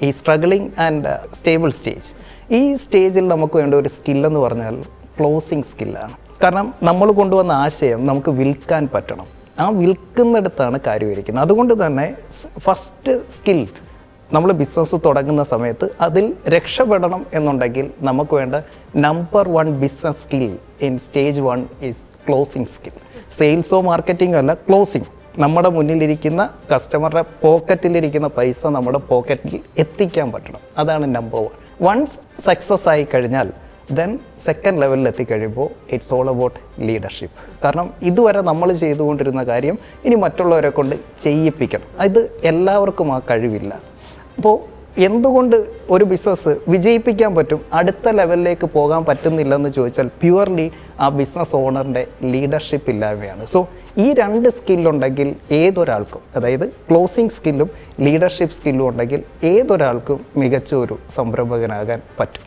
ഈ struggling and stable stage. ഈ സ്റ്റേജിൽ നമുക്ക് വേണ്ട ഒരു സ്കില്ലെന്ന് പറഞ്ഞാൽ ക്ലോസിങ് സ്കില്ലാണ്. കാരണം നമ്മൾ കൊണ്ടുവന്ന ആശയം നമുക്ക് വിൽക്കാൻ പറ്റണം. ആ വിൽക്കുന്നിടത്താണ് കാര്യം ഇരിക്കുന്നത്. അതുകൊണ്ട് തന്നെ ഫസ്റ്റ് സ്കിൽ നമ്മൾ ബിസിനസ് തുടങ്ങുന്ന സമയത്ത് അതിൽ രക്ഷപ്പെടണം എന്നുണ്ടെങ്കിൽ നമുക്ക് വേണ്ട number 1 business skill in stage 1 is closing skill. സെയിൽസോ മാർക്കറ്റിംഗോ അല്ല, ക്ലോസിങ്. നമ്മുടെ മുന്നിലിരിക്കുന്ന കസ്റ്റമറുടെ പോക്കറ്റിലിരിക്കുന്ന പൈസ നമ്മുടെ പോക്കറ്റിൽ എത്തിക്കാൻ പറ്റണം. അതാണ് നമ്പർ 1. വൺസ് സക്സസ് ആയി കഴിഞ്ഞാൽ ദെൻ സെക്കൻഡ് ലെവലിൽ എത്തിക്കഴിയുമ്പോൾ ഇറ്റ്സ് ഓൾ അബൌട്ട് ലീഡർഷിപ്പ്. കാരണം ഇതുവരെ നമ്മൾ ചെയ്തുകൊണ്ടിരുന്ന കാര്യം ഇനി മറ്റുള്ളവരെ കൊണ്ട് ചെയ്യിപ്പിക്കണം. ഇത് എല്ലാവർക്കും ആ കഴിവില്ല. അപ്പോൾ എന്തുകൊണ്ട് ഒരു ബിസിനസ് വിജയിപ്പിക്കാൻ പറ്റും, അടുത്ത ലെവലിലേക്ക് പോകാൻ പറ്റുന്നില്ലെന്ന് ചോദിച്ചാൽ പ്യുവർലി ആ ബിസിനസ് ഓണറിൻ്റെ ലീഡർഷിപ്പ് ഇല്ലായ്മയാണ്. സോ ഈ 2 സ്കില്ലുണ്ടെങ്കിൽ ഏതൊരാൾക്കും, അതായത് ക്ലോസിംഗ് സ്കില്ലും ലീഡർഷിപ്പ് സ്കില്ലും ഉണ്ടെങ്കിൽ ഏതൊരാൾക്കും മികച്ച ഒരു സംരംഭകനാകാൻ പറ്റും.